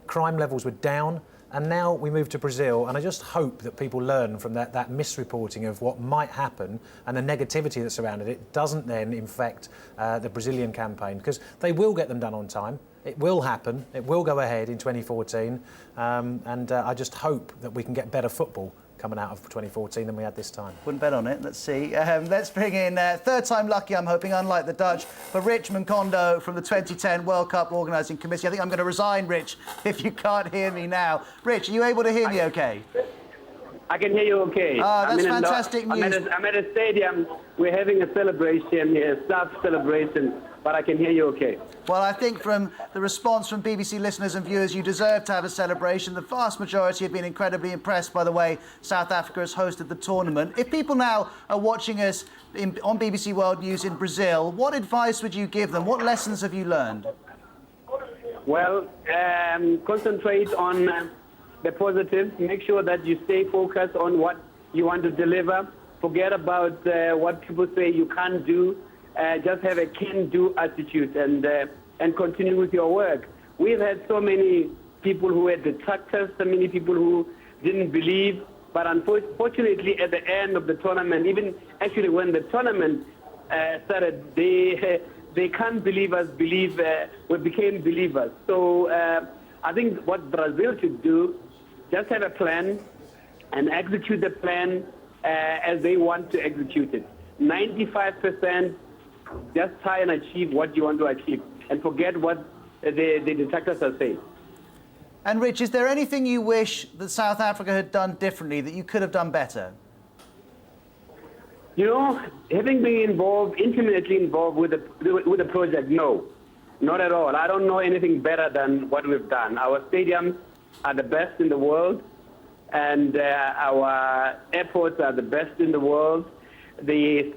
crime levels were down. And now we move to Brazil, and I just hope that people learn from that misreporting of what might happen and the negativity that surrounded it doesn't then infect the Brazilian campaign, because they will get them done on time. It will happen. It will go ahead in 2014, and I just hope that we can get better football coming out of 2014 than we had this time. Wouldn't bet on it. Let's see. Let's bring in third time lucky, I'm hoping, unlike the Dutch, for Rich Mkhondo from the 2010 World Cup Organising Committee. I think I'm going to resign, Rich, if you can't hear me now. Rich, are you able to hear me okay? I can hear you okay. That's fantastic news. I'm at a stadium. We're having a celebration here, a staff celebration, but I can hear you okay. Well, I think from the response from BBC listeners and viewers, you deserve to have a celebration. The vast majority have been incredibly impressed by the way South Africa has hosted the tournament. If people now are watching us on BBC World News in Brazil, what advice would you give them? What lessons have you learned? Well, concentrate on the positives. Make sure that you stay focused on what you want to deliver. Forget about what people say you can't do. Just have a can-do attitude and continue with your work. We've had so many people who had detractors, so many people who didn't believe, but unfortunately at the end of the tournament, even actually when the tournament started, they can't believe us, we became believers. So I think what Brazil should do, just have a plan and execute the plan as they want to execute it. 95%. Just try and achieve what you want to achieve and forget what the detractors are saying. And Rich, is there anything you wish that South Africa had done differently, that you could have done better? You know, having been intimately involved with the project, no, not at all. I don't know anything better than what we've done. Our stadiums are the best in the world, and our airports are the best in the world. The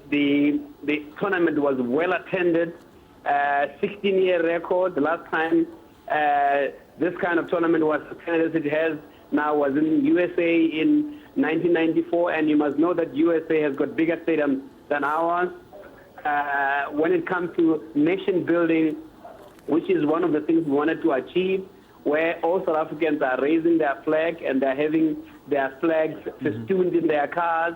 tournament was well attended, 16-year record. The last time this kind of tournament was attended as it has now was in USA in 1994, and you must know that USA has got bigger stadiums than ours. When it comes to nation building, which is one of the things we wanted to achieve, where all South Africans are raising their flag and they're having their flags festooned in their cars.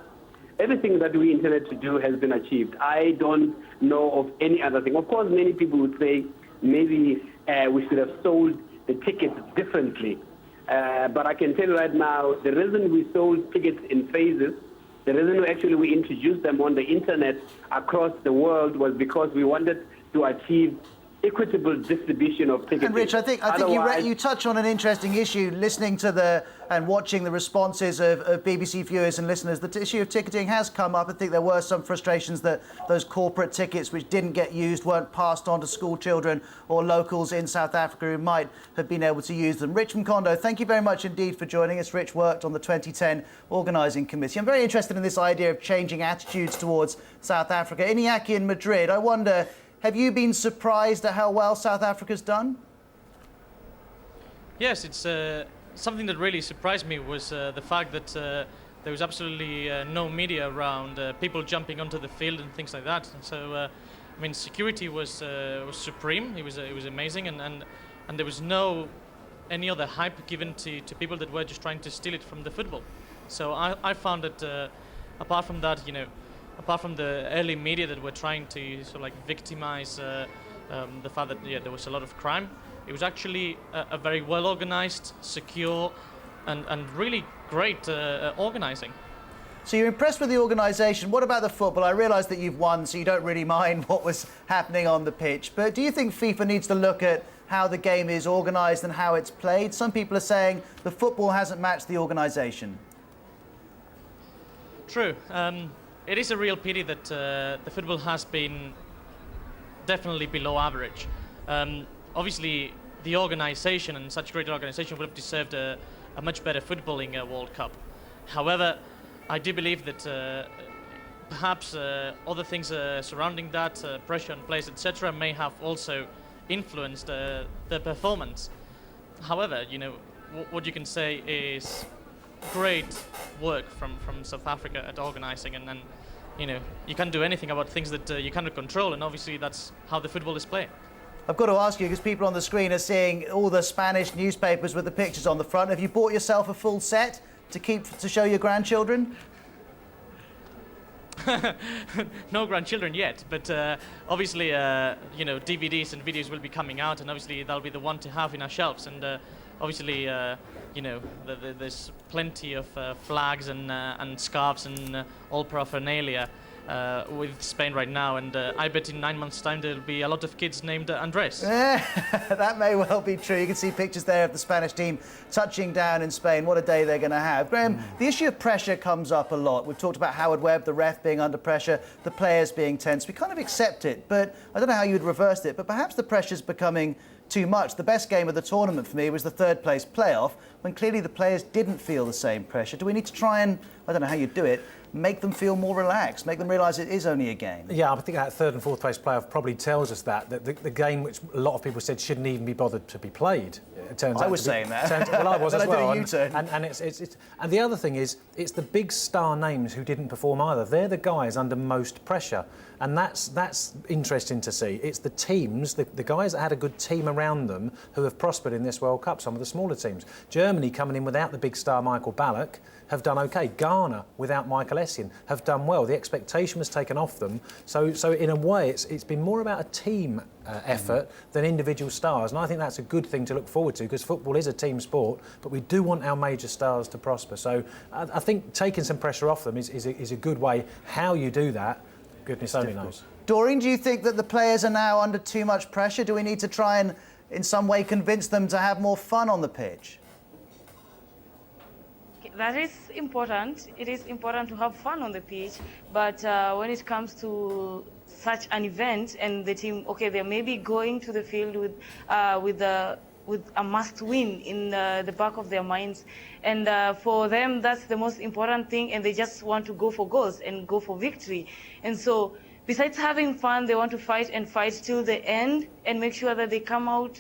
Everything that we intended to do has been achieved. I don't know of any other thing. Of course, many people would say maybe we should have sold the tickets differently. But I can tell you right now, the reason we sold tickets in phases, the reason actually we introduced them on the internet across the world was because we wanted to achieve equitable distribution of tickets. And Rich, I think you touch on an interesting issue, listening to and watching the responses of BBC viewers and listeners. The issue of ticketing has come up. I think there were some frustrations that those corporate tickets which didn't get used weren't passed on to school children or locals in South Africa who might have been able to use them. Rich Mkhondo, thank you very much indeed for joining us. Rich worked on the 2010 Organising Committee. I'm very interested in this idea of changing attitudes towards South Africa. Iñaki in Madrid, I wonder, have you been surprised at how well South Africa's done? Yes, it's something that really surprised me was the fact that there was absolutely no media around, people jumping onto the field and things like that. And so, I mean, security was supreme. It was amazing, and there was no any other hype given to people that were just trying to steal it from the football. So I found that apart from that, you know, apart from the early media that were trying to sort of like victimize the fact that there was a lot of crime, it was actually a very well organized, secure, and really great organizing. So you're impressed with the organisation. What about the football? I realise that you've won, so you don't really mind what was happening on the pitch. But do you think FIFA needs to look at how the game is organised and how it's played? Some people are saying the football hasn't matched the organisation. True. It is a real pity that the football has been definitely below average. Obviously, the organisation and such a great organisation would have deserved a much better footballing World Cup. However, I do believe that perhaps other things surrounding that, pressure on players, etc., may have also influenced the performance. However, you know, what you can say is great work from South Africa at organising, and then, you know, you can't do anything about things that you cannot control, and obviously that's how the football is played. I've got to ask you, because people on the screen are seeing all the Spanish newspapers with the pictures on the front. Have you bought yourself a full set to show your grandchildren? No grandchildren yet, but obviously, you know, DVDs and videos will be coming out, and obviously that'll be the one to have in our shelves. And obviously, you know, there's plenty of flags and scarves and all paraphernalia with Spain right now, and I bet in 9 months' time there'll be a lot of kids named Andres. That may well be true. You can see pictures there of the Spanish team touching down in Spain. What a day they're going to have. Graham, the issue of pressure comes up a lot. We've talked about Howard Webb, the ref, being under pressure, the players being tense. We kind of accept it, but I don't know how you'd reverse it, but perhaps the pressure's becoming too much. The best game of the tournament for me was the third place playoff, when clearly the players didn't feel the same pressure. Do we need to try and, I don't know how you'd do it, make them feel more relaxed, make them realise it is only a game? Yeah, I think that third and fourth place playoff probably tells us that the game which a lot of people said shouldn't even be bothered to be played. It turns out I was saying that. Well, I was as well. I did a U-turn. And the other thing is, it's the big star names who didn't perform either. They're the guys under most pressure. And that's interesting to see. It's the teams, the guys that had a good team around them who have prospered in this World Cup, some of the smaller teams. Germany, coming in without the big star Michael Ballack, have done OK. Ghana, without Michael Essien, have done well. The expectation was taken off them. So in a way, it's been more about a team effort than individual stars. And I think that's a good thing to look forward to, because football is a team sport, but we do want our major stars to prosper. So I think taking some pressure off them is a good way. How you do that, goodness only knows. Doreen, do you think that the players are now under too much pressure? Do we need to try and, in some way, convince them to have more fun on the pitch? That is important. It is important to have fun on the pitch, but when it comes to such an event and the team, okay, they may be going to the field with a must-win in the back of their minds, and for them that's the most important thing, and they just want to go for goals and go for victory. And so, besides having fun, they want to fight and fight till the end and make sure that they come out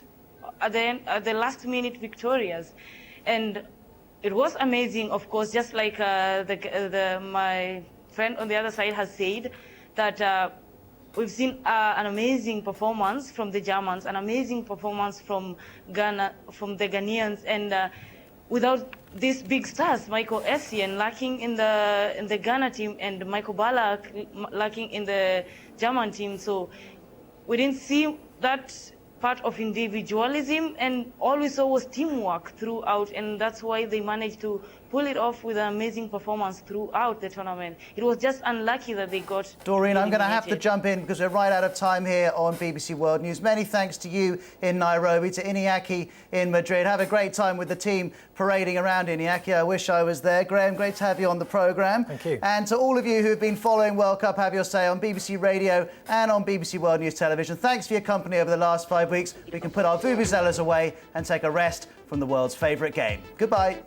at the end, at the last minute victorious. And it was amazing, of course, just like my friend on the other side has said, that we've seen an amazing performance from the Germans, an amazing performance from Ghana, from the Ghanaians, and without these big stars, Michael Essien lacking in the Ghana team and Michael Ballack lacking in the German team, so we didn't see that part of individualism, and all we saw was teamwork throughout, and that's why they managed to pull it off with an amazing performance throughout the tournament. It was just unlucky that they got Doreen, I'm going to have to eliminated. jump in because we're right out of time here on BBC World News. Many thanks to you in Nairobi, to Iñaki in Madrid. Have a great time with the team parading around, Iñaki. I wish I was there. Graham, great to have you on the programme. Thank you. And to all of you who have been following World Cup, have your say on BBC Radio and on BBC World News Television. Thanks for your company over the last 5 weeks. We can put our vuvuzelas away and take a rest from the world's favourite game. Goodbye.